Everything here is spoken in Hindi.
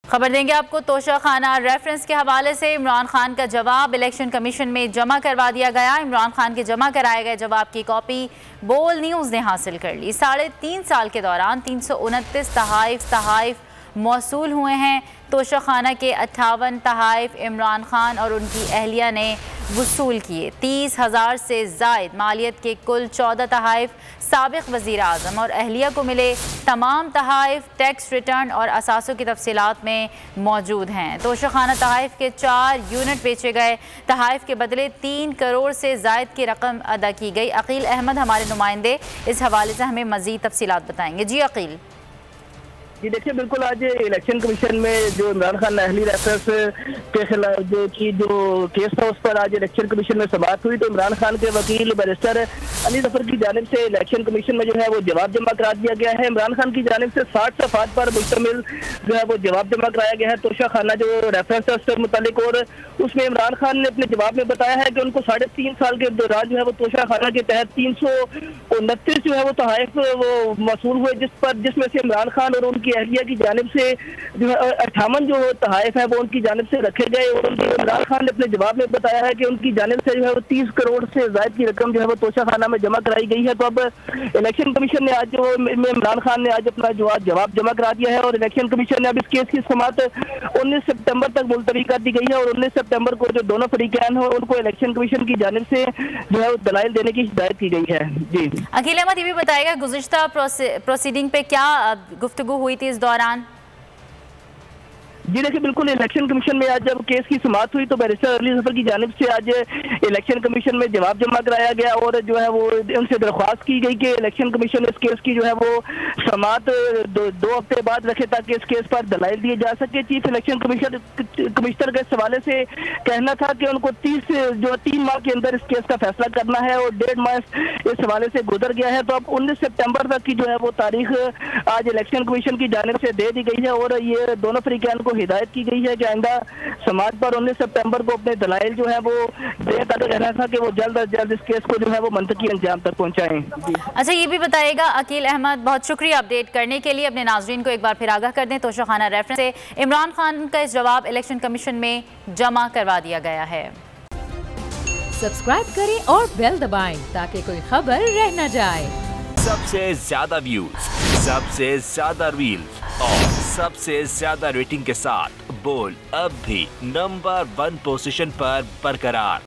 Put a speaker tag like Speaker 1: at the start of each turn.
Speaker 1: खबर देंगे आपको तोशाखाना रेफरेंस के हवाले से। इमरान खान का जवाब इलेक्शन कमीशन में जमा करवा दिया गया। इमरान खान के जमा कराए गए जवाब की कॉपी बोल न्यूज़ ने हासिल कर ली। 3.5 साल के दौरान 329 तहाइफ मौसूल हुए हैं। तोशाखाना के 58 तहाइफ इमरान खान और उनकी अहलिया ने वसूल किए। 30,000 से ज़ायद मालियत के कुल 14 तहाइफ साबिक़ वज़ीर आज़म और अहलिया को मिले। तमाम तहाइफ टैक्स रिटर्न और असासों की तफसीलात में मौजूद हैं। तोशाखाना तहाइफ के 4 यूनिट बेचे गए। तहाइफ के बदले 3 करोड़ से ज़ायद की रकम अदा की गई। अकील अहमद हमारे नुमाइंदे इस हवाले से हमें मज़ीद तफसीलात बताएंगे। जी अकील।
Speaker 2: जी देखिए, बिल्कुल आज इलेक्शन कमीशन में जो इमरान खान अहली रेफरेंस के खिलाफ जो केस था उस पर आज इलेक्शन कमीशन में समाअत हुई। तो इमरान खान के वकील बैरिस्टर अली जफर की जानिब से इलेक्शन कमीशन में जो है वो जवाब जमा करा दिया गया है। इमरान खान की जानिब से 60 सफ़ात पर मुश्तमिल जो है वो जवाब जमा कराया गया है तोशाखाना जो रेफरेंस है उससे मुतालिक। और उसमें इमरान खान ने अपने जवाब में बताया है कि उनको 3.5 साल के दौरान जो है वो तोशाखाना के तहत 329 जो है वो तहाइफ वो मौसूल हुए, जिसमें से इमरान खान और उनकी अहलिया की जानिब से जो है 58 जो तहाइफ है वो उनकी जानिब से रखे गए। और इमरान खान ने अपने जवाब में बताया है कि उनकी जानिब से जो है वो 30 करोड़ से ज़ायद की रकम जो है वो तोशाखाना में जमा कराई गई है। तो अब इलेक्शन कमीशन ने आज जो इमरान खान ने आज अपना जवाब जमा करा दिया है और इलेक्शन कमीशन ने अब इस केस की समाअत 19 सितंबर तक मुलतवी कर दी गई है। और 19 सितंबर को जो दोनों फरीकैन हो उनको इलेक्शन कमीशन की जानिब से जो है वो दलाइल देने की हिदायत की गई है। जी
Speaker 1: अकील अहमद, ये भी बताएगा गुज़िश्ता प्रोसीडिंग पे क्या गुफ्तगू हुई थी इस दौरान?
Speaker 2: जी देखिए, बिल्कुल इलेक्शन कमीशन में आज जब केस की समाअत हुई तो बैरिस्टर अली जफर की जानिब से आज इलेक्शन कमीशन में जवाब जमा कराया गया और जो है वो उनसे दरख्वास्त की गई कि इलेक्शन कमीशन इस केस की जो है वो समाअत 2 हफ्ते बाद रखे ताकि इस केस पर दलाइल दिए जा सके। चीफ इलेक्शन कमिश्नर के इस हवाले से कहना था कि उनको 3 माह के अंदर इस केस का फैसला करना है और 1.5 माह इस हवाले से गुजर गया है। तो अब 19 सितंबर तक की जो है वो तारीख आज इलेक्शन कमीशन की जानिब से दे दी गई है और ये दोनों फरीकैन को हिदायत की गई है कि आइंदा समाअत पर 19 सितंबर को अपने दलाइल जो है वो देकर रहना था कि वो जल्द अज जल्द इस केस को जो है वो मंतकी अंजाम तक पहुंचाएं।
Speaker 1: अच्छा, ये भी बताइएगा अकील अहमद, बहुत शुक्रिया अपडेट करने के लिए। अपने नाज़रीन को एक बार फिर आगाह कर दें, तोशाखाना रेफरेंस से इमरान खान का इस जवाब इलेक्शन कमीशन में जमा करवा दिया गया है।
Speaker 3: सब्सक्राइब करें और बेल दबाएं ताकि कोई खबर रह न जाए।
Speaker 4: सबसे ज्यादा व्यूज, सबसे ज्यादा रील्स और सबसे ज्यादा रेटिंग के साथ बोल अब भी नंबर 1 पोजीशन पर बरकरार।